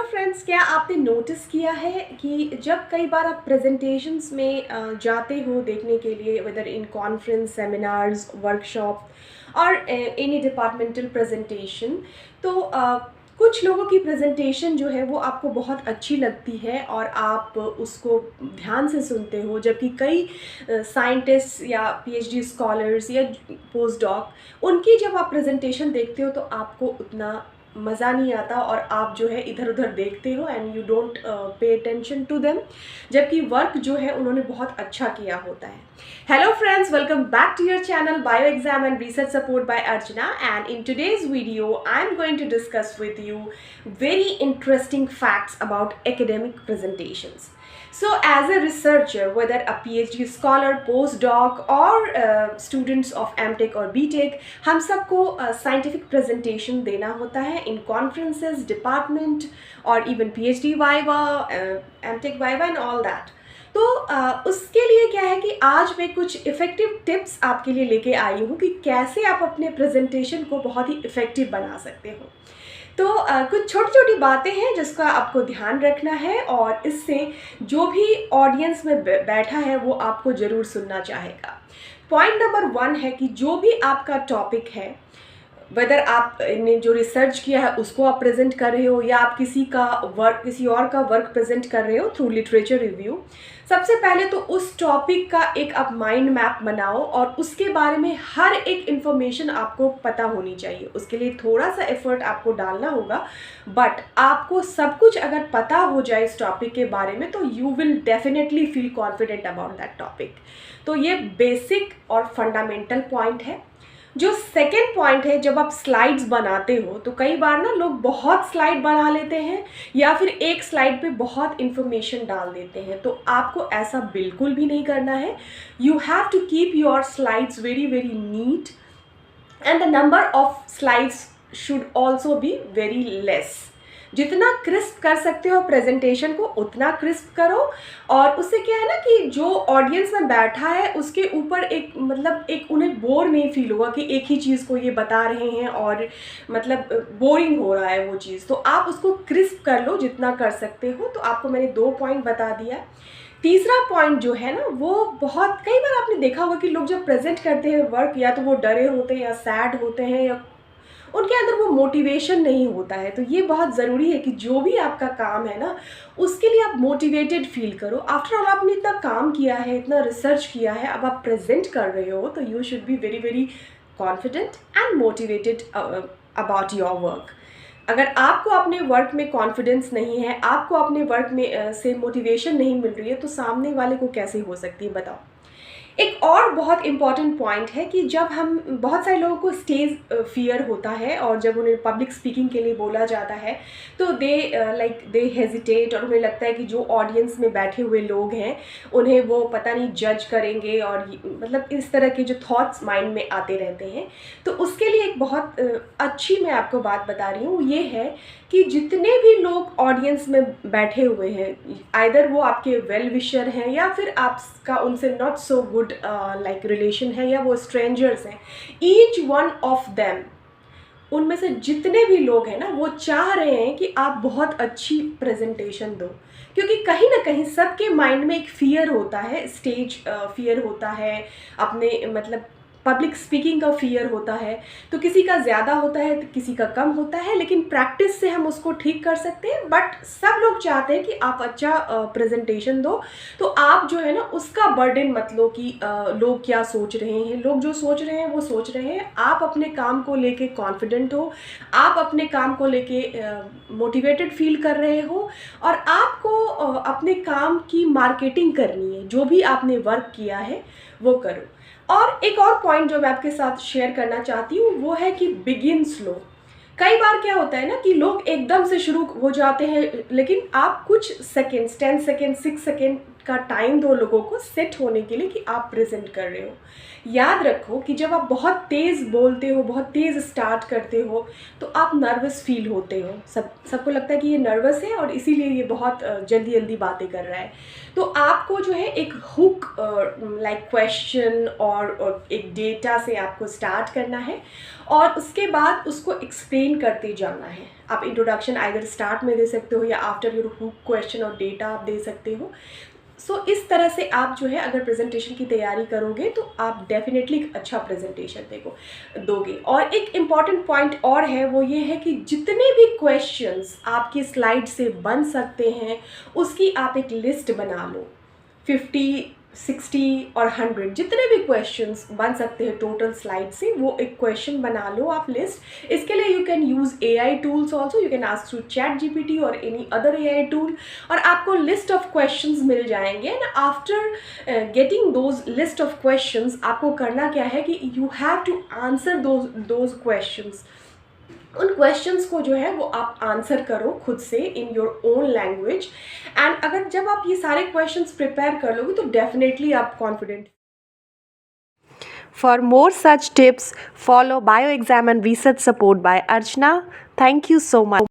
Friends, क्या आपने notice किया है कि जब कई बार आप प्रेजेंटेशंस में जाते हो देखने के लिए, whether in conference, seminars, workshop और एनी डिपार्टमेंटल प्रेजेंटेशन, तो कुछ लोगों की प्रेजेंटेशन जो है वो आपको बहुत अच्छी लगती है और आप उसको ध्यान से सुनते हो, जबकि कई साइंटिस्ट या पीएचडी स्कॉलर्स या पोस्ट डॉक, उनकी जब आप प्रेजेंटेशन देखते हो तो आपको उतना मज़ा नहीं आता और आप जो है इधर उधर देखते हो and you don't pay attention to them, जबकि वर्क जो है उन्होंने बहुत अच्छा किया होता है। Hello friends, welcome back to your channel bio exam and research support by Archana, and in today's video I am going to discuss with you very interesting facts about academic presentations. So as a researcher, whether a PhD scholar, postdoc or students of MTech or BTech, हम सबको scientific presentation देना होता है in conferences, department और even PhD viva, MTech viva and all that. तो उसके लिए क्या है कि आज मैं कुछ इफ़ेक्टिव टिप्स आपके लिए लेके आई हूँ कि कैसे आप अपने प्रेजेंटेशन को बहुत ही इफ़ेक्टिव बना सकते हो। तो कुछ छोटी छोटी बातें हैं जिसका आपको ध्यान रखना है और इससे जो भी ऑडियंस में बैठा है वो आपको ज़रूर सुनना चाहेगा। पॉइंट नंबर 1 है कि जो भी आपका टॉपिक है, वेदर आपने जो रिसर्च किया है उसको आप प्रेजेंट कर रहे हो या आप किसी और का वर्क प्रेजेंट कर रहे हो थ्रू लिटरेचर रिव्यू, सबसे पहले तो उस टॉपिक का एक आप माइंड मैप बनाओ और उसके बारे में हर एक इन्फॉर्मेशन आपको पता होनी चाहिए। उसके लिए थोड़ा सा एफर्ट आपको डालना होगा, बट आपको सब कुछ अगर पता हो जाए इस टॉपिक के बारे में तो you will definitely feel confident about that topic. तो ये बेसिक और फंडामेंटल पॉइंट है। जो सेकेंड पॉइंट है, जब आप स्लाइड्स बनाते हो तो कई बार ना लोग बहुत स्लाइड बना लेते हैं या फिर एक स्लाइड पे बहुत इन्फॉर्मेशन डाल देते हैं, तो आपको ऐसा बिल्कुल भी नहीं करना है। You have to keep your slides very very neat and the number of slides should also be very less. जितना क्रिस्प कर सकते हो प्रेजेंटेशन को उतना क्रिस्प करो, और उससे क्या है ना कि जो ऑडियंस में बैठा है उसके ऊपर एक उन्हें बोर नहीं फील होगा कि एक ही चीज़ को ये बता रहे हैं और बोरिंग हो रहा है वो चीज़। तो आप उसको क्रिस्प कर लो जितना कर सकते हो। तो आपको मैंने 2 पॉइंट बता दिया। तीसरा पॉइंट जो है ना, वो बहुत कई बार आपने देखा होगा कि लोग जब प्रेजेंट करते हैं वर्क, या तो वो डरे होते हैं या सैड होते हैं या उनके अंदर वो मोटिवेशन नहीं होता है। तो ये बहुत ज़रूरी है कि जो भी आपका काम है ना उसके लिए आप मोटिवेटेड फील करो। आफ्टर ऑल आपने इतना काम किया है, इतना रिसर्च किया है, अब आप प्रेजेंट कर रहे हो तो you should be very very confident and motivated about your work. अगर आपको अपने वर्क में कॉन्फिडेंस नहीं है, आपको अपने वर्क में से मोटिवेशन नहीं मिल रही है, तो सामने वाले को कैसे हो सकती है बताओ। एक और बहुत इम्पॉर्टेंट पॉइंट है कि जब हम, बहुत सारे लोगों को स्टेज फियर होता है और जब उन्हें पब्लिक स्पीकिंग के लिए बोला जाता है तो दे हेजिटेट, और उन्हें लगता है कि जो ऑडियंस में बैठे हुए लोग हैं उन्हें वो पता नहीं जज करेंगे, और इस तरह के जो थॉट्स माइंड में आते रहते हैं। तो उसके लिए एक बहुत अच्छी मैं आपको बात बता रही हूँ, ये है कि जितने भी लोग ऑडियंस में बैठे हुए हैं, आइदर वो आपके वेल विशर हैं या फिर आपका उनसे नॉट सो गुड रिलेशन है, या वो स्ट्रेंजर्स हैं, ईच वन ऑफ देम, उनमें से जितने भी लोग हैं ना वो चाह रहे हैं कि आप बहुत अच्छी प्रेजेंटेशन दो, क्योंकि कहीं ना कहीं सबके माइंड में एक फियर होता है, स्टेज फियर होता है, अपने पब्लिक स्पीकिंग का फियर होता है। तो किसी का ज़्यादा होता है तो किसी का कम होता है, लेकिन प्रैक्टिस से हम उसको ठीक कर सकते हैं। बट सब लोग चाहते हैं कि आप अच्छा प्रेजेंटेशन दो, तो आप जो है ना उसका बर्डन मत लो कि लोग क्या सोच रहे हैं। लोग जो सोच रहे हैं वो सोच रहे हैं, आप अपने काम को लेके कॉन्फिडेंट हो, आप अपने काम को लेके मोटिवेटेड फील कर रहे हो, और आपको अपने काम की मार्केटिंग करनी है। जो भी आपने वर्क किया है वो करो। और एक और पॉइंट जो मैं आपके साथ शेयर करना चाहती हूँ वो है कि बिगिन स्लो। कई बार क्या होता है ना कि लोग एकदम से शुरू हो जाते हैं, लेकिन आप कुछ सेकेंड्स, 10 सेकेंड, 6 सेकेंड का टाइम दो लोगों को सेट होने के लिए कि आप प्रेजेंट कर रहे हो। याद रखो कि जब आप बहुत तेज़ बोलते हो, बहुत तेज़ स्टार्ट करते हो, तो आप नर्वस फील होते हो। सबको लगता है कि ये नर्वस है और इसीलिए ये बहुत जल्दी जल्दी बातें कर रहा है। तो आपको जो है एक हुक लाइक क्वेश्चन और एक डेटा से आपको स्टार्ट करना है और उसके बाद उसको एक्सप्लेन करते जाना है। आप इंट्रोडक्शन आइदर स्टार्ट में दे सकते हो या आफ्टर योर हुक क्वेश्चन और डेटा आप दे सकते हो। सो इस तरह से आप जो है अगर प्रेजेंटेशन की तैयारी करोगे तो आप डेफिनेटली एक अच्छा प्रेजेंटेशन दोगे। और एक इम्पॉर्टेंट पॉइंट और है, वो ये है कि जितने भी क्वेश्चंस आपके स्लाइड से बन सकते हैं उसकी आप एक लिस्ट बना लो। 50, 60 और 100 जितने भी क्वेश्चंस बन सकते हैं टोटल स्लाइड से, वो एक क्वेश्चन बना लो आप लिस्ट। इसके लिए you can use AI tools also, you can ask through ChatGPT और एनी अदर AI टूल, और आपको लिस्ट ऑफ क्वेश्चंस मिल जाएंगे। And after getting those list of questions आपको करना क्या है कि you have to answer those questions. उन क्वेश्चंस को जो है वो आप आंसर करो खुद से in your own language. And अगर जब आप ये सारे क्वेश्चंस प्रिपेयर कर लोगे तो डेफिनेटली आप confident. For more such tips, follow BioExam and Research Support by Archana. Thank you so much.